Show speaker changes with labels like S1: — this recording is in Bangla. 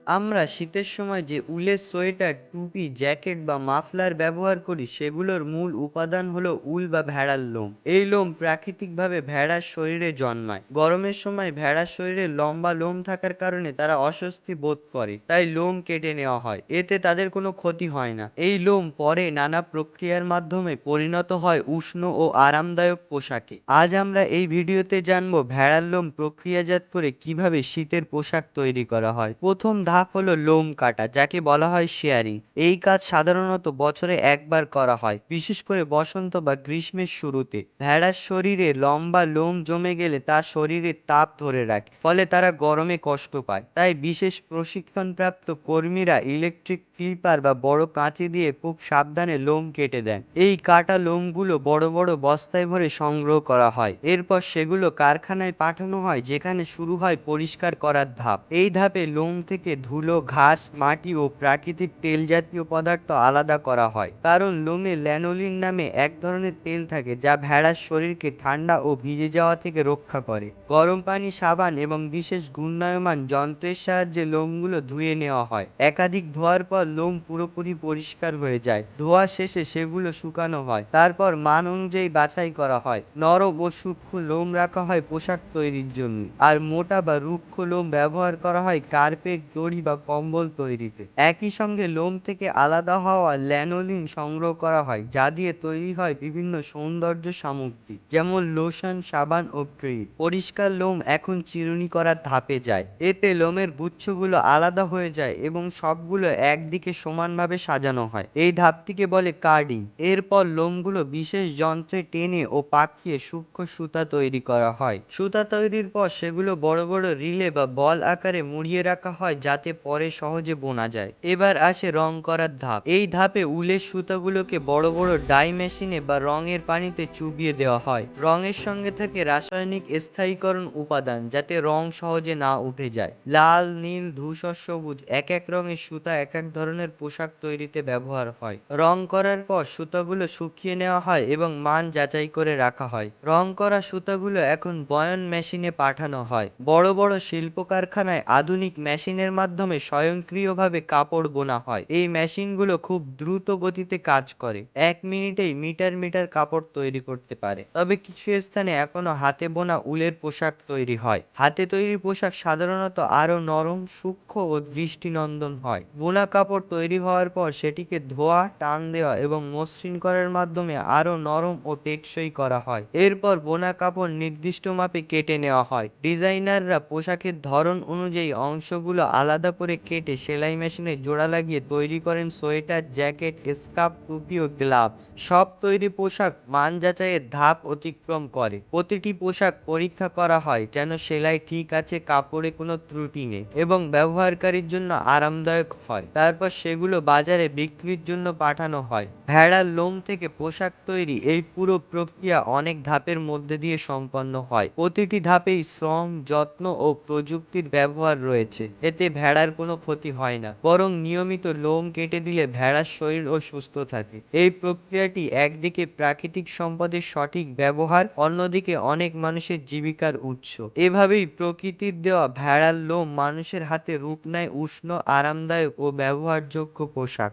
S1: আমরা শীতের সময় যে উলের সোয়েটার, টুপি, জ্যাকেট বা মাফলার ব্যবহার করি সেগুলোর মূল উপাদান হলো উল বা ভেড়ার লোম। এই লোম প্রাকৃতিকভাবে ভেড়ার শরীরে জন্মায়। গরমের সময় ভেড়ার শরীরে লম্বা লোম থাকার কারণে তারা অস্বস্তি বোধ করে, তাই লোম কেটে নেওয়া হয়। এতে তাদের কোনো ক্ষতি হয় না। এই লোম পরে নানা প্রক্রিয়ার মাধ্যমে পরিণত হয় উষ্ণ ও আরামদায়ক পোশাকে। আজ আমরা এই ভিডিওতে জানবো ভেড়ার লোম প্রক্রিয়াজাত করে কিভাবে শীতের পোশাক তৈরি করা হয়। প্রথম ধাপ হলো লোম কাটা, যাকে বলা হয় শেয়ারিং। এই কাজ সাধারণত বছরে একবার করা হয়, বিশেষ করে বসন্ত বা গ্রীষ্মের শুরুতে। ভেড়ার শরীরে লম্বা লোম জমে গেলে তা শরীরের তাপ ধরে রাখে, ফলে তারা গরমে কষ্ট পায়। তাই বিশেষ প্রশিক্ষণপ্রাপ্ত কর্মীরা ইলেকট্রিক ক্লিপার বা বড় কাঁচি দিয়ে খুব সাবধানে লোম কেটে দেন। এই কাটা লোমগুলো বড় বড় বস্তায় ভরে সংগ্রহ করা হয়। এরপর সেগুলো কারখানায় পাঠানো হয়, যেখানে শুরু হয় পরিষ্কার করার ধাপ। এই ধাপে লোম থেকে ধুলো, ঘাস, মাটি ও প্রাকৃতিক তেল জাতীয় পদার্থ আলাদা করা হয়। কারণ লোমে ল্যানোলিন নামে এক ধরনের তেল থাকে, যা ভেড়ার শরীরকে ঠান্ডা ও ভিজে যাওয়া থেকে রক্ষা করে। গরম পানি, সাবান এবং বিশেষ ঘূর্ণায়মান যন্ত্রের সাহায্যে লোমগুলো ধুয়ে নেওয়া হয়। একাধিক ধোয়ার পর লোম পুরোপুরি পরিষ্কার হয়ে যায়। ধোয়া শেষে সেগুলো শুকানো হয়, তারপর মান অনুযায়ী বাছাই করা হয়। নরম ও সূক্ষ্ম লোম রাখা হয় পোশাক তৈরির জন্য, আর মোটা বা রুক্ষ লোম ব্যবহার করা হয় কার্পেট, দড়ি বা কম্বল তৈরিতে। একই সঙ্গে লোম থেকে আলাদা হওয়া ল্যানোলিন সংগ্রহ করা হয়, যা দিয়ে তৈরি হয় বিভিন্ন সৌন্দর্য সামগ্রী, যেমন লোশন, সাবান ও ক্রিম। পরিষ্কার লোম এখন চিরুনি করার ধাপে যায়। এতে লোমের গুচ্ছগুলো আলাদা হয়ে যায় এবং সবগুলো একদিকে সমানভাবে সাজানো হয়। এই ধাপটিকে বলে কার্ডিং। এরপর লোমগুলো বিশেষ যন্ত্রে টেনে ও পাকিয়ে সূক্ষ্ম সুতা তৈরি করা হয়। সুতা তৈরির পর সেগুলো বড় বড় রিলে বা বল আকারে মুড়িয়ে রাখা হয়, যাতে পরে সহজে বোনা যায়। এবার আসে রং করার ধাপ। এই ধাপে উলের সুতাগুলোকে বড় বড় ডাই মেশিনে বা রঙের পানিতে চুবিয়ে দেওয়া হয়। রঙের সঙ্গে থাকে রাসায়নিক স্থায়ীকরণ উপাদান, যাতে রং সহজে না উঠে যায়। লাল, নীল, ধূসর, সবুজ এক এক রঙের সুতা এক এক ধরনের পোশাক তৈরিতে ব্যবহার হয়। রং করার পর সুতাগুলো শুকিয়ে নেওয়া হয় এবং মান যাচাই করে রাখা হয়। রং করা সুতাগুলো এখন বয়ন মেশিনে পাঠানো হয়। বড় বড় শিল্প কারখানায় আধুনিক মেশিনের মাধ্যমে স্বয়ংক্রিয়ভাবে কাপড় বোনা হয়। এই মেশিনগুলো খুব দ্রুত গতিতে কাজ করে, 1 মিনিটেই মিটার মিটার কাপড় তৈরি করতে পারে। তবে কিছু স্থানে এখনো হাতে বোনা উলের পোশাক তৈরি হয়। হাতে তৈরি পোশাক সাধারণত আরো নরম, সূক্ষ্ম ও দৃষ্টিনন্দন হয়। বোনা কাপড় তৈরি হওয়ার পর সেটিকে ধোয়া, টান দেওয়া এবং মসৃণ করার মাধ্যমে আরো নরম ও টেকসই করা হয়। এরপর বোনা কাপড় নির্দিষ্ট মাপে কেটে নেওয়া হয়। ডিজাইনাররা পোশাকের ধরন অনুযায়ী অংশগুলো আলাদা করে কেটে সেলাই মেশিনে জোড়া লাগিয়ে তৈরি করেন সোয়েটার, জ্যাকেট, স্কার্ফ, টুপি ও গ্লাভস। সব তৈরি পোশাক মান যাচাইয়ের ধাপ অতিক্রম করে। প্রতিটি পোশাক পরীক্ষা করা হয় যেন সেলাই ঠিক আছে, কাপড়ে কোনো ত্রুটি নেই এবং ব্যবহারকারীর জন্য আরামদায়ক হয়। তারপর সেগুলো বাজারে বিক্রির জন্য পাঠানো হয়। ভেড়ার লোম থেকে পোশাক তৈরি এই পুরো প্রক্রিয়া অনেক ধাপের মধ্যে দিয়ে সম্পন্ন হয়। প্রতিটি ধাপেই শ্রম, যত্ন ও প্রযুক্তির ব্যবহার রয়েছে। এতে ভেড়ার কোনো ক্ষতি হয় না, বরং নিয়মিত লোম কেটে দিলে ভেড়ার শরীর ও সুস্থ থাকে। এই প্রক্রিয়াটি একদিকে প্রাকৃতিক সম্পদের সঠিক ব্যবহার, অন্যদিকে অনেক মানুষের জীবিকার উৎস। এভাবেই প্রকৃতির দেওয়া ভেড়ার লোম মানুষের হাতে রূপ নেয় উষ্ণ, আরামদায়ক ও ব্যবহারযোগ্য পোশাক।